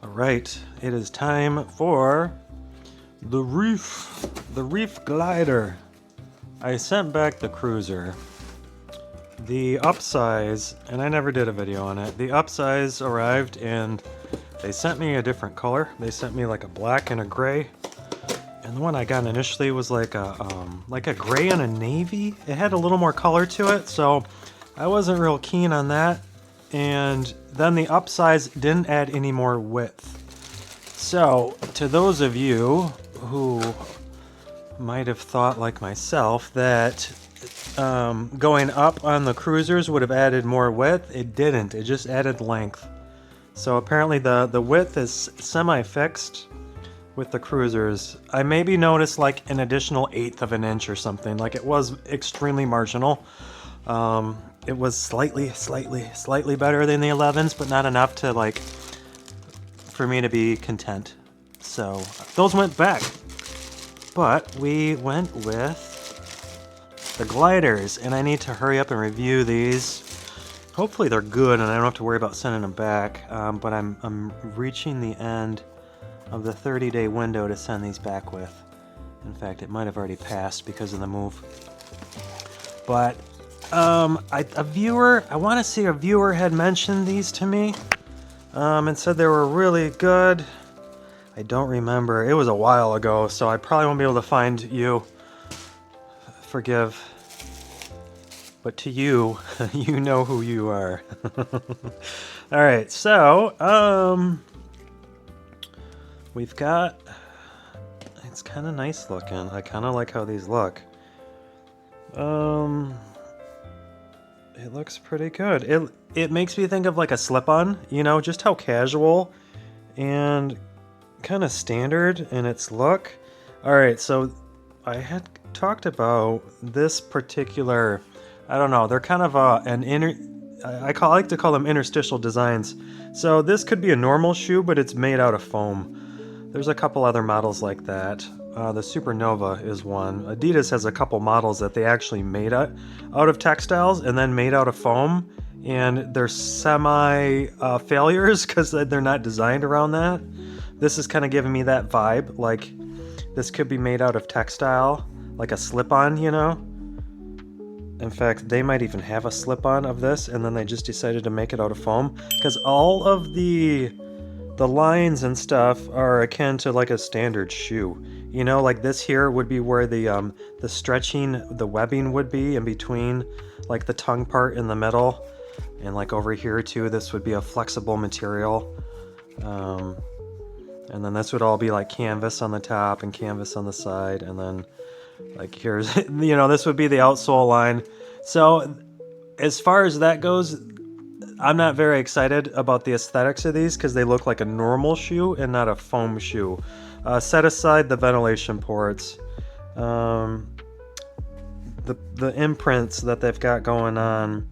Alright, it is time for the Reef Glider. I sent back the cruiser. The upsize, and I never did a video on it, the upsize arrived and they sent me a different color. They sent me like a black and a gray. And the one I got initially was like a gray and a navy. It had a little more color to it, so I wasn't real keen on that. And then the upsize didn't add any more width. So, to those of you who might have thought like myself that going up on the cruisers would have added more width, it didn't. It just added length. So apparently the width is semi-fixed with the cruisers. I maybe noticed like an additional 1/8 of an inch or something. Like it was extremely marginal. It was slightly better than the 11s, but not enough to like for me to be content. So those went back. But we went with the gliders, and I need to hurry up and review these. Hopefully they're good and I don't have to worry about sending them back, but I'm reaching the end of the 30-day window to send these back with. In fact, it might have already passed because of the move. But I want to say a viewer had mentioned these to me and said they were really good. I don't remember. It was a while ago, so I probably won't be able to find you. Forgive. But to you, you know who you are. Alright, so, we've got... It's kind of nice looking. I kind of like how these look. It looks pretty good. It makes me think of like a slip-on, you know, just how casual and kind of standard in its look. Alright, so I had talked about this particular... I don't know, they're kind of I like to call them interstitial designs. So this could be a normal shoe, but it's made out of foam. There's a couple other models like that. The Supernova is one. Adidas has a couple models that they actually made out of textiles and then made out of foam. And they're semi-failures because they're not designed around that. This is kind of giving me that vibe. Like, this could be made out of textile, like a slip-on, you know? In fact, they might even have a slip-on of this, and then they just decided to make it out of foam. Because all of the lines and stuff are akin to like a standard shoe. You know, like this here would be where the stretching, the webbing would be in between, like the tongue part in the middle. And like over here too, this would be a flexible material. And then this would all be like canvas on the top and canvas on the side, and then like here's, you know, this would be the outsole line. So as far as that goes, I'm not very excited about the aesthetics of these because they look like a normal shoe and not a foam shoe. Set aside the ventilation ports, the imprints that they've got going on.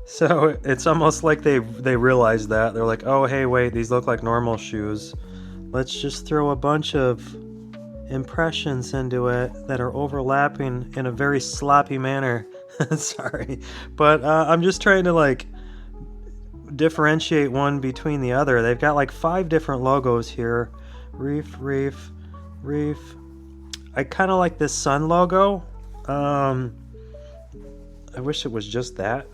So it's almost like they realized that. They're like, oh hey, wait, these look like normal shoes. Let's just throw a bunch of impressions into it that are overlapping in a very sloppy manner. Sorry, but I'm just trying to like differentiate one between the other. They've got like 5 different logos here. Reef. I kind of like this sun logo. I wish it was just that.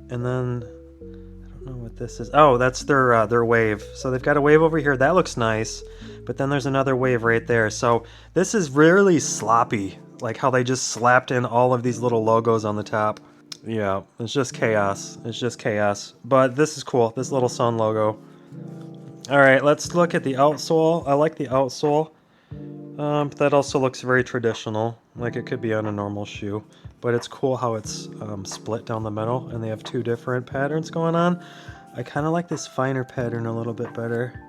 And then I don't know what this is. Oh, that's their wave. So they've got a wave over here. That looks nice. But then there's another wave right there. So this is really sloppy. Like how they just slapped in all of these little logos on the top. Yeah, it's just chaos. It's just chaos. But this is cool. This little sun logo. Alright, let's look at the outsole. I like the outsole. But that also looks very traditional. Like it could be on a normal shoe. But it's cool how it's split down the middle. And they have 2 different patterns going on. I kind of like this finer pattern a little bit better.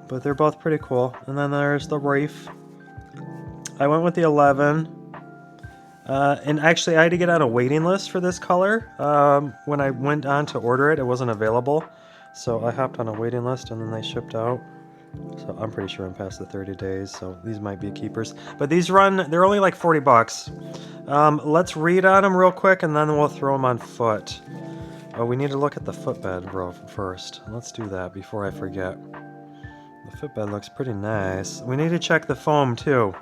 But they're both pretty cool. And then there's the Reef. I went with the 11. And actually I had to get on a waiting list for this color. When I went on to order it, it wasn't available. So I hopped on a waiting list and then they shipped out. So I'm pretty sure I'm past the 30 days, so these might be keepers. But these they're only like 40 bucks. Let's read on them real quick and then we'll throw them on foot. Oh, we need to look at the footbed first. Let's do that before I forget. The footbed looks pretty nice. We need to check the foam too.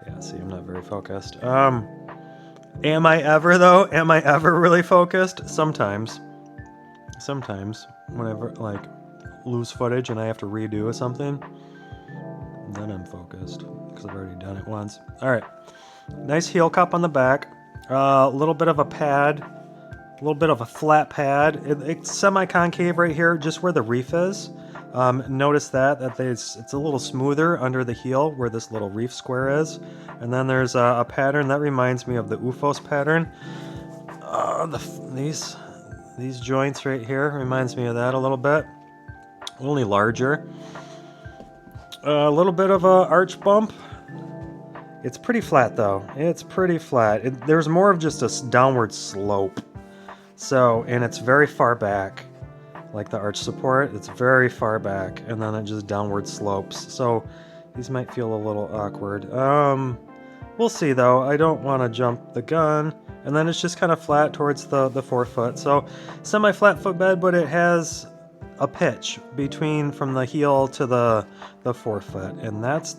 Yeah, see, I'm not very focused. Am I ever though? Am I ever really focused? Sometimes. Sometimes, whenever like lose footage and I have to redo something, then I'm focused because I've already done it once. All right, nice heel cup on the back. A little bit of a pad, a little bit of a flat pad. It's semi-concave right here, just where the reef is. Notice that it's a little smoother under the heel where this little reef square is. And then there's a pattern that reminds me of the UFOS pattern. These joints right here reminds me of that a little bit. Only larger. A little bit of a arch bump. It's pretty flat though. It's pretty flat. There's more of just a downward slope. So, and it's very far back. Like the arch support, it's very far back, and then it just downward slopes. So these might feel a little awkward. We'll see though. I don't want to jump the gun. And then it's just kind of flat towards the forefoot. So semi-flat footbed, but it has a pitch between from the heel to the forefoot, and that's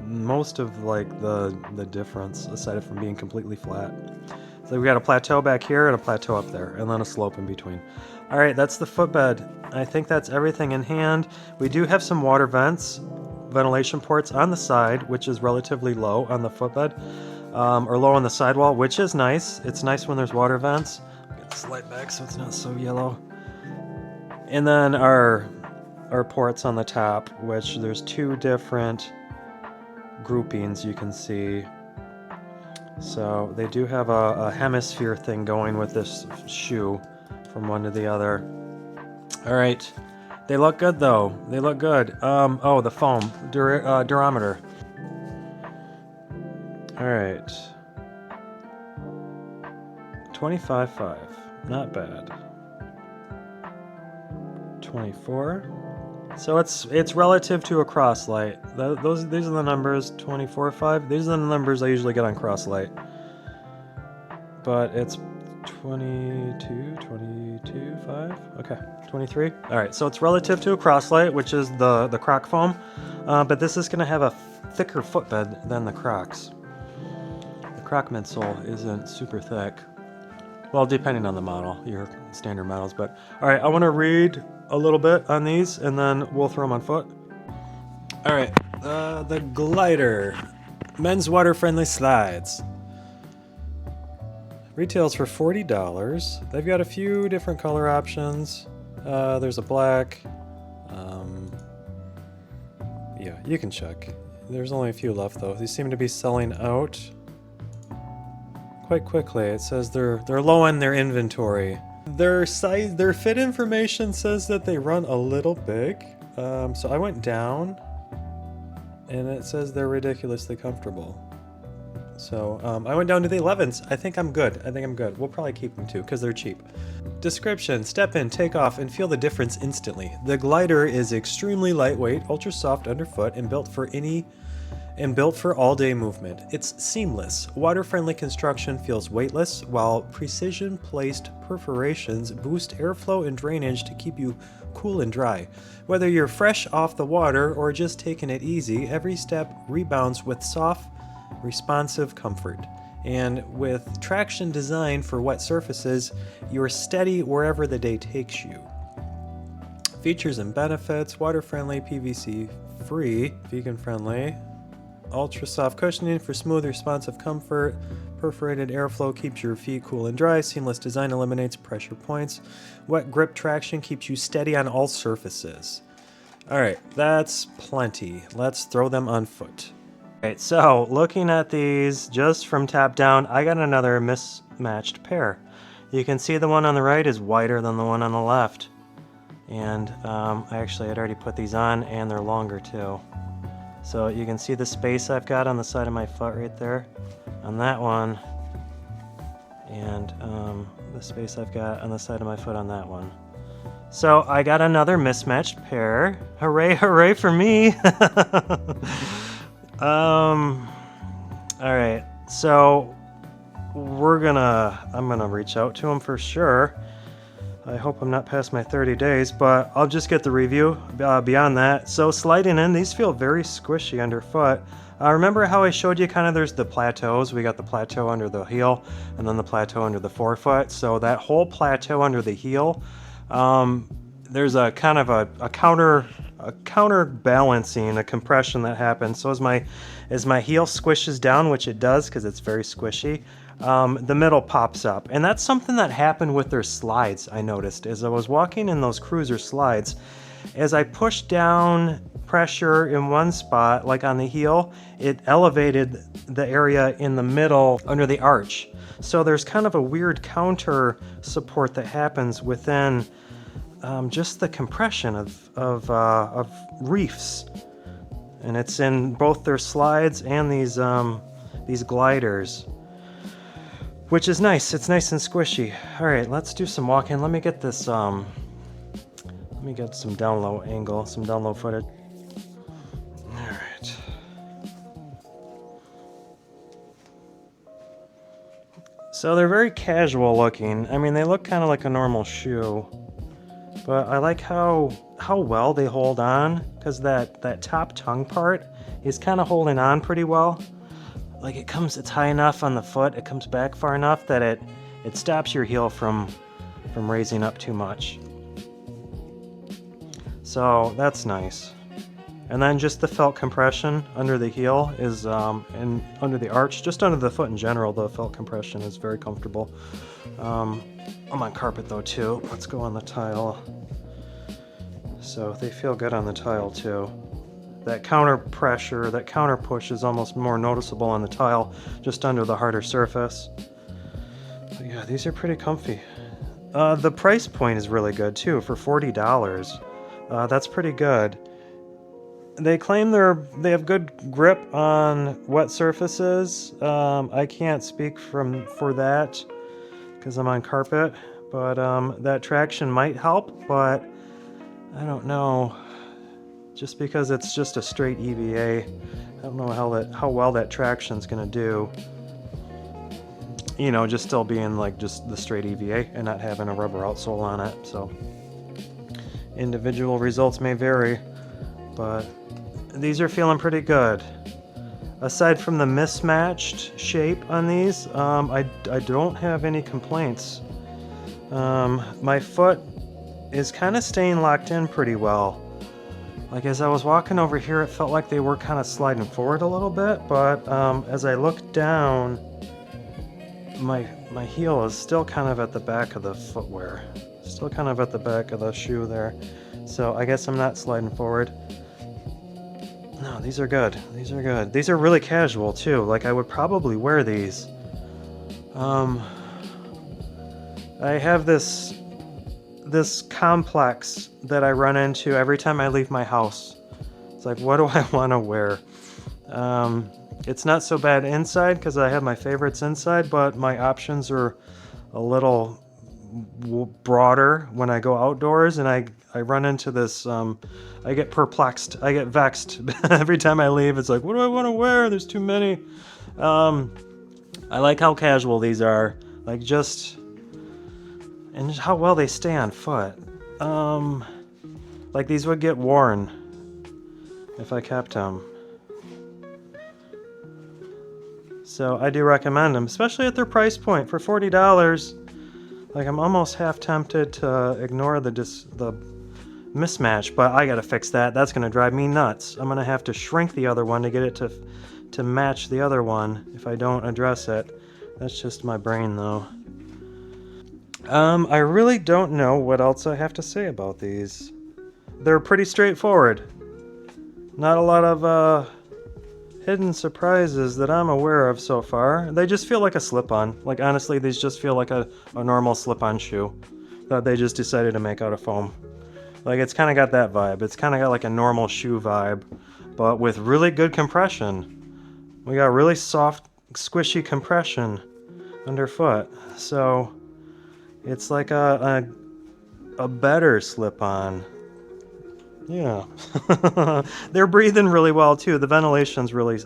most of like the difference, aside from being completely flat. So we got a plateau back here and a plateau up there, and then a slope in between. All right, that's the footbed. I think that's everything in hand. We do have some water vents, ventilation ports on the side, which is relatively low on the footbed, or low on the sidewall, which is nice. It's nice when there's water vents. Get the slide back so it's not so yellow. And then our ports on the top, which there's two different groupings you can see. So they do have a hemisphere thing going with this shoe from one to the other. All right, they look good though. They look good. Oh, the foam durometer. All right, 25.5, not bad. 24. So it's relative to a Crocszilla. These are the numbers, 24.5. These are the numbers I usually get on Crocszilla. But it's 22.5. Okay, 23. All right, so it's relative to a Crocszilla, which is the Croc foam. But this is going to have a thicker footbed than the Crocs. The Croc midsole isn't super thick. Well, depending on the model, your standard models. But all right, I want to read a little bit on these, and then we'll throw them on foot. All right, the Glider, men's water-friendly slides. Retails for $40. They've got a few different color options. There's a black. Yeah, you can check. There's only a few left though. These seem to be selling out quite quickly. It says they're low on their inventory. Their size, their fit information says that they run a little big. So I went down, and it says they're ridiculously comfortable. So I went down to the 11s. I think I'm good. We'll probably keep them too because they're cheap. Description: step in, take off, and feel the difference instantly. The Glider is extremely lightweight, ultra soft underfoot, and built for all-day movement. It's seamless. Water-friendly construction feels weightless, while precision-placed perforations boost airflow and drainage to keep you cool and dry. Whether you're fresh off the water or just taking it easy, every step rebounds with soft, responsive comfort. And with traction designed for wet surfaces, you're steady wherever the day takes you. Features and benefits: water-friendly, PVC-free, vegan-friendly, ultra soft cushioning for smooth, responsive comfort. Perforated airflow keeps your feet cool and dry. Seamless design eliminates pressure points. Wet grip traction keeps you steady on all surfaces. All right, that's plenty. Let's throw them on foot. All right, so looking at these just from top down, I got another mismatched pair. You can see the one on the right is wider than the one on the left. And I actually had already put these on, and they're longer too. So you can see the space I've got on the side of my foot right there on that one, and the space I've got on the side of my foot on that one. So I got another mismatched pair. Hooray, hooray for me! Alright, so I'm gonna reach out to them for sure. I hope I'm not past my 30 days, but I'll just get the review beyond that. So sliding in, these feel very squishy underfoot. Remember how I showed you kind of there's the plateaus? We got the plateau under the heel and then the plateau under the forefoot. So that whole plateau under the heel, there's a kind of a counterbalancing, a compression that happens. So as my heel squishes down, which it does because it's very squishy, the middle pops up. And that's something that happened with their slides, I noticed. As I was walking in those cruiser slides, as I pushed down pressure in one spot, like on the heel, it elevated the area in the middle under the arch. So there's kind of a weird counter support that happens within just the compression of reefs. And it's in both their slides and these gliders, which is nice. It's nice and squishy. All right, let's do some walking. Let me get this, let me get some down low angle, some down low footage. All right. So they're very casual looking. I mean, they look kind of like a normal shoe, but I like how well they hold on, because that top tongue part is kind of holding on pretty well. Like it's high enough on the foot, it comes back far enough that it stops your heel from raising up too much. So that's nice. And then just the felt compression under the heel is, and under the arch, just under the foot in general, the felt compression is very comfortable. I'm on carpet though too. Let's go on the tile. So they feel good on the tile too. That counter pressure, that counter push is almost more noticeable on the tile, just under the harder surface. But yeah, these are pretty comfy. The price point is really good too, for $40. That's pretty good. They claim they have good grip on wet surfaces. I can't speak for that because I'm on carpet, but that traction might help, but I don't know. Just because it's just a straight EVA, I don't know how well that traction's gonna do. You know, just still being like just the straight EVA and not having a rubber outsole on it. So individual results may vary, but these are feeling pretty good. Aside from the mismatched shape on these, I don't have any complaints. My foot is kind of staying locked in pretty well. Like as I was walking over here, it felt like they were kind of sliding forward a little bit, but as I look down, my heel is still kind of at the back of the footwear. Still kind of at the back of the shoe there. So I guess I'm not sliding forward. No, these are good. These are good. These are really casual too. Like I would probably wear these. I have this complex that I run into every time I leave my house. It's like, what do I want to wear? It's not so bad inside because I have my favorites inside, but my options are a little broader when I go outdoors, and I run into this, I get perplexed, I get vexed every time I leave. It's like, what do I want to wear? There's too many. I like how casual these are, like just how well they stay on foot. Like these would get worn if I kept them. So I do recommend them, especially at their price point for $40. Like I'm almost half tempted to ignore the mismatch, but I gotta fix that. That's gonna drive me nuts. I'm gonna have to shrink the other one to get it to match the other one if I don't address it. That's just my brain though. I really don't know what else I have to say about these. They're pretty straightforward. Not a lot of hidden surprises that I'm aware of so far. They just feel like a slip-on. Like honestly, these just feel like a normal slip-on shoe that they just decided to make out of foam. Like it's kind of got that vibe. It's kind of got like a normal shoe vibe, but with really good compression. We got really soft, squishy compression underfoot. So it's like a better slip-on. Yeah. They're breathing really well too. The ventilation's really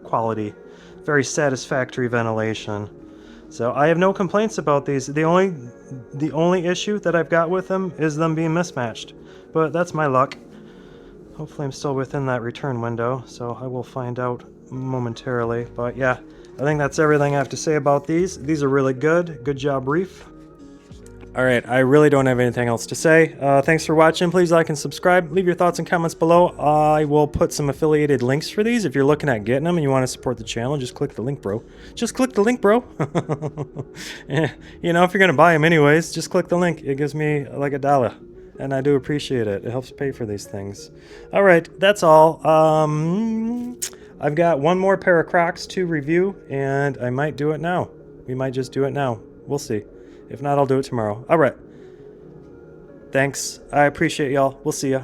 quality. Very satisfactory ventilation. So I have no complaints about these. The only issue that I've got with them is them being mismatched. But that's my luck. Hopefully I'm still within that return window, so I will find out momentarily. But yeah, I think that's everything I have to say about these. These are really good. Good job, Reef. Alright, I really don't have anything else to say. Thanks for watching. Please like and subscribe. Leave your thoughts and comments below. I will put some affiliated links for these. If you're looking at getting them and you want to support the channel, just click the link, bro. Just click the link, bro. Yeah, you know, if you're going to buy them anyways, just click the link. It gives me like $1. And I do appreciate it. It helps pay for these things. Alright, that's all. I've got one more pair of Crocs to review, and I might do it now. We might just do it now. We'll see. If not, I'll do it tomorrow. All right. Thanks. I appreciate y'all. We'll see ya.